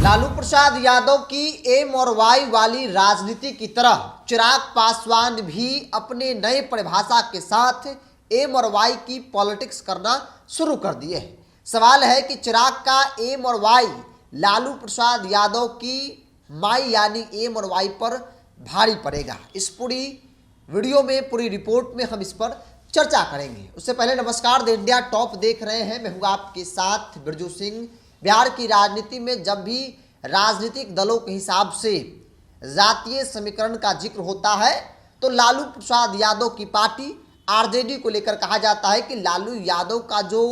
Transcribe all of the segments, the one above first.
लालू प्रसाद यादव की एम और वाई वाली राजनीति की तरह चिराग पासवान भी अपने नए परिभाषा के साथ एम और वाई की पॉलिटिक्स करना शुरू कर दिए हैं। सवाल है कि चिराग का एम और वाई लालू प्रसाद यादव की माई यानी एम और वाई पर भारी पड़ेगा। इस पूरी वीडियो में, पूरी रिपोर्ट में हम इस पर चर्चा करेंगे। उससे पहले नमस्कार, द इंडिया टॉप देख रहे हैं, मैं हूं आपके साथ बिरजू सिंह। बिहार की राजनीति में जब भी राजनीतिक दलों के हिसाब से जातीय समीकरण का जिक्र होता है तो लालू प्रसाद यादव की पार्टी आरजेडी को लेकर कहा जाता है कि लालू यादव का जो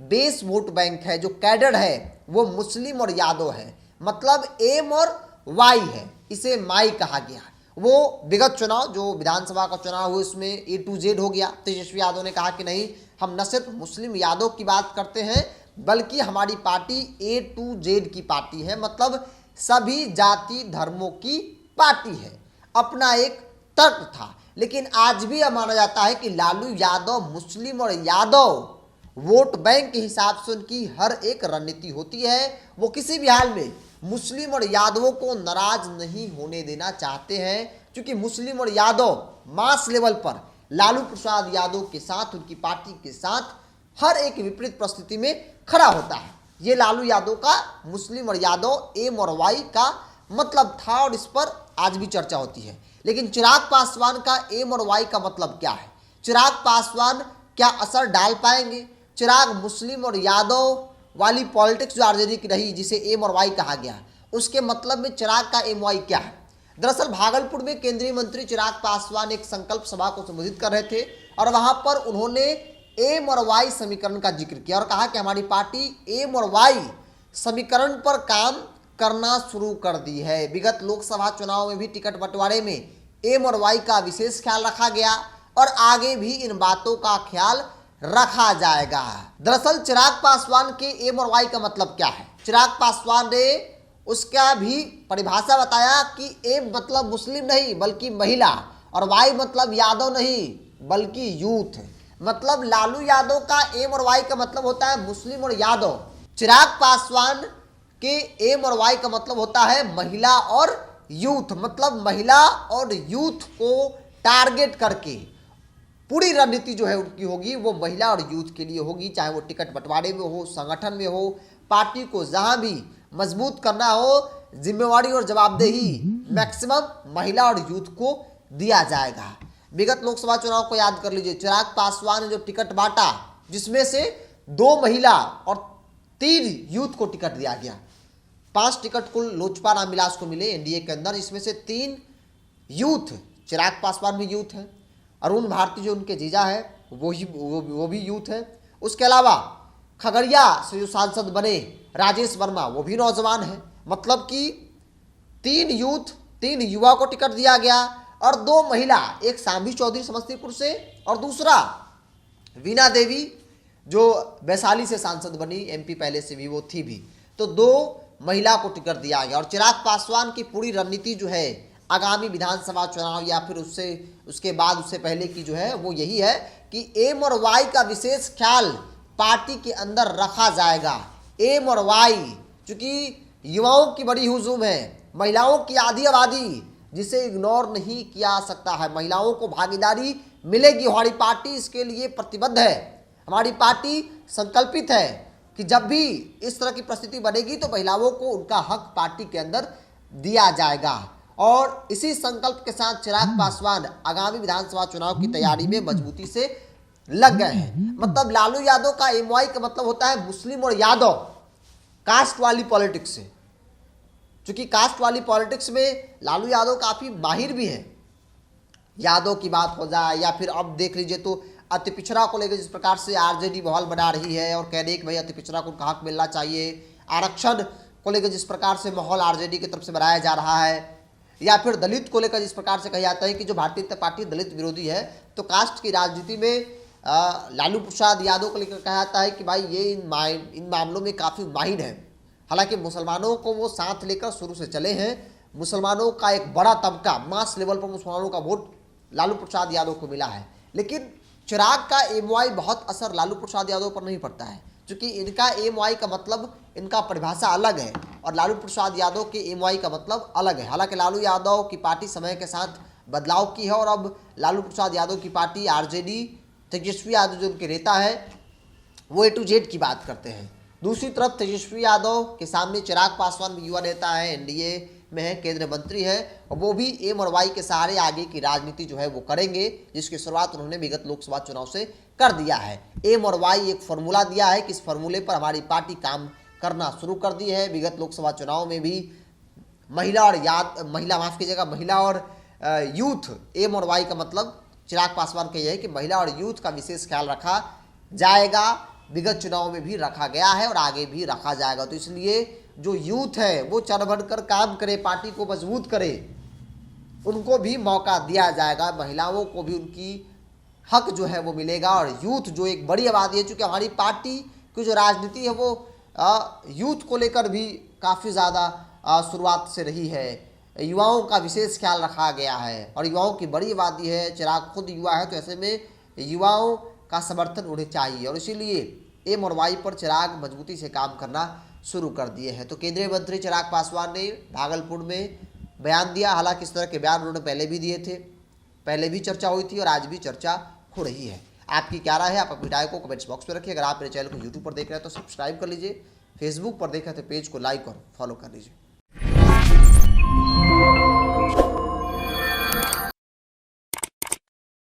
बेस वोट बैंक है, जो कैडर है, वो मुस्लिम और यादव है, मतलब एम और वाई है, इसे माई कहा गया। वो विगत चुनाव, जो विधानसभा का चुनाव हुआ, उसमें ए टू जेड हो गया। तेजस्वी यादव ने कहा कि नहीं, हम न सिर्फ मुस्लिम यादव की बात करते हैं बल्कि हमारी पार्टी ए टू जेड की पार्टी है, मतलब सभी जाति धर्मों की पार्टी है। अपना एक तर्क था। लेकिन आज भी यह माना जाता है कि लालू यादव मुस्लिम और यादव वोट बैंक के हिसाब से उनकी हर एक रणनीति होती है। वो किसी भी हाल में मुस्लिम और यादवों को नाराज नहीं होने देना चाहते हैं, क्योंकि मुस्लिम और यादव मास लेवल पर लालू प्रसाद यादव के साथ, उनकी पार्टी के साथ हर एक विपरीत परिस्थिति में खड़ा होता है। ये लालू यादव का मुस्लिम और यादव एम और वाई का मतलब था और इस पर आज भी चर्चा होती है। लेकिन चिराग पासवान का एम और वाई का मतलब क्या है? चिराग पासवान क्या असर डाल पाएंगे? चिराग मुस्लिम और यादव वाली पॉलिटिक्स जो आरजेडी की रही, जिसे एम और वाई कहा गया, उसके मतलब में चिराग का एम वाई क्या है? दरअसल भागलपुर में केंद्रीय मंत्री चिराग पासवान एक संकल्प सभा को संबोधित कर रहे थे और वहां पर उन्होंने एम और वाई समीकरण का जिक्र किया और कहा कि हमारी पार्टी एम और वाई समीकरण पर काम करना शुरू कर दी है। विगत लोकसभा चुनाव में भी टिकट बंटवारे में एम और वाई का विशेष ख्याल रखा गया और आगे भी इन बातों का ख्याल रखा जाएगा। दरअसल चिराग पासवान के एम और वाई का मतलब क्या है? चिराग पासवान ने उसका भी परिभाषा बताया कि एम मतलब मुस्लिम नहीं बल्कि महिला और वाई मतलब यादव नहीं बल्कि यूथ। मतलब लालू यादव का एम और वाई का मतलब होता है मुस्लिम और यादव। चिराग पासवान के एम और वाई का मतलब होता है महिला और यूथ, मतलब महिला और यूथ को टारगेट करके पूरी रणनीति जो है उनकी होगी वो महिला और यूथ के लिए होगी। चाहे वो टिकट बंटवारे में हो, संगठन में हो, पार्टी को जहां भी मजबूत करना हो, जिम्मेवारी और जवाबदेही मैक्सिमम महिला और यूथ को दिया जाएगा। विगत लोकसभा चुनाव को याद कर लीजिए, चिराग पासवान ने जो टिकट बांटा जिसमें से 2 महिला और 3 यूथ को टिकट दिया गया। 5 टिकट कुल लोजपा रामविलास को मिले एनडीए के अंदर, इसमें से 3 यूथ, चिराग पासवान भी यूथ है, अरुण भारती जो उनके जीजा है वो भी यूथ है। उसके अलावा खगड़िया से जो सांसद बने राजेश वर्मा, वो भी नौजवान है। मतलब कि 3 यूथ, 3 युवा को टिकट दिया गया और 2 महिला, एक सांभी चौधरी समस्तीपुर से और दूसरा वीणा देवी जो वैशाली से सांसद बनी, एमपी पहले से भी वो थी भी, तो 2 महिला को टिकट दिया गया। और चिराग पासवान की पूरी रणनीति जो है आगामी विधानसभा चुनाव या फिर उसके बाद, उससे पहले की जो है वो यही है कि एम और वाई का विशेष ख्याल पार्टी के अंदर रखा जाएगा। एम और वाई, चूंकि युवाओं की बड़ी हुजूम है, महिलाओं की आधी आबादी जिसे इग्नोर नहीं किया सकता है, महिलाओं को भागीदारी मिलेगी। हमारी पार्टी इसके लिए प्रतिबद्ध है। हमारी पार्टी संकल्पित है कि जब भी इस तरह की परिस्थिति बनेगी तो महिलाओं को उनका हक पार्टी के अंदर दिया जाएगा। और इसी संकल्प के साथ चिराग पासवान आगामी विधानसभा चुनाव की तैयारी में मजबूती से लग गए हैं। मतलब लालू यादव का एम वाई का मतलब होता है मुस्लिम और यादव, कास्ट वाली पॉलिटिक्स से। चूंकि कास्ट वाली पॉलिटिक्स में लालू यादव काफी माहिर भी है। यादव की बात हो जाए या फिर अब देख लीजिए तो अति पिछड़ा को लेकर जिस प्रकार से आरजेडी माहौल बना रही है और कह रही है कि भाई अति पिछड़ा को उनका हक मिलना चाहिए, आरक्षण को लेकर जिस प्रकार से माहौल आरजेडी की तरफ से बनाया जा रहा है, या फिर दलित को लेकर जिस प्रकार से कहा जाता है कि जो भारतीय जनता पार्टी दलित विरोधी है, तो कास्ट की राजनीति में लालू प्रसाद यादव को लेकर कहा जाता है कि भाई ये इन मामलों में काफ़ी माहिर है। हालांकि मुसलमानों को वो साथ लेकर शुरू से चले हैं। मुसलमानों का एक बड़ा तबका, मास लेवल पर मुसलमानों का वोट लालू प्रसाद यादव को मिला है। लेकिन चिराग का एम वाई बहुत असर लालू प्रसाद यादव पर नहीं पड़ता है। क्योंकि इनका एम वाई का मतलब, इनका परिभाषा अलग है और लालू प्रसाद यादव के एम वाई का मतलब अलग है। हालांकि लालू यादव की पार्टी समय के साथ बदलाव की है और अब लालू प्रसाद यादव की पार्टी आरजेडी, तेजस्वी यादव जो उनके नेता है वो A to Z की बात करते हैं। दूसरी तरफ तेजस्वी यादव के सामने चिराग पासवान भी युवा नेता है, एनडीए में है, केंद्रीय मंत्री है और वो भी एम और वाई के सहारे आगे की राजनीति जो है वो करेंगे, जिसकी शुरुआत उन्होंने विगत लोकसभा चुनाव से कर दिया है। एम और वाई एक फॉर्मूला दिया है कि इस फॉर्मूले पर हमारी पार्टी काम करना शुरू कर दी है। विगत लोकसभा चुनाव में भी महिला और यूथ, एम और वाई का मतलब चिराग पासवान का यह है कि महिला और यूथ का विशेष ख्याल रखा जाएगा। विगत चुनाव में भी रखा गया है और आगे भी रखा जाएगा। तो इसलिए जो यूथ है वो चढ़ बढ़ कर काम करे, पार्टी को मजबूत करे, उनको भी मौका दिया जाएगा, महिलाओं को भी उनकी हक जो है वो मिलेगा। और यूथ जो एक बड़ी आबादी है, चूँकि हमारी पार्टी की जो राजनीति है वो यूथ को लेकर भी काफ़ी ज़्यादा शुरुआत से रही है, युवाओं का विशेष ख्याल रखा गया है और युवाओं की बड़ी आबादी है। चिराग खुद युवा है, तो ऐसे में युवाओं का समर्थन उन्हें चाहिए और इसीलिए एम और वाई पर चिराग मजबूती से काम करना शुरू कर दिए हैं। तो केंद्रीय मंत्री चिराग पासवान ने भागलपुर में बयान दिया। हालांकि इस तरह के बयान उन्होंने पहले भी दिए थे, पहले भी चर्चा हुई थी और आज भी चर्चा हो रही है। आपकी क्या राय है? आप अपनी राय को कमेंट्स बॉक्स में रखिए। अगर आप मेरे चैनल को यूट्यूब पर देख रहे हैं तो सब्सक्राइब कर लीजिए, फेसबुक पर देख रहे हैं तो पेज को लाइक और फॉलो कर लीजिए।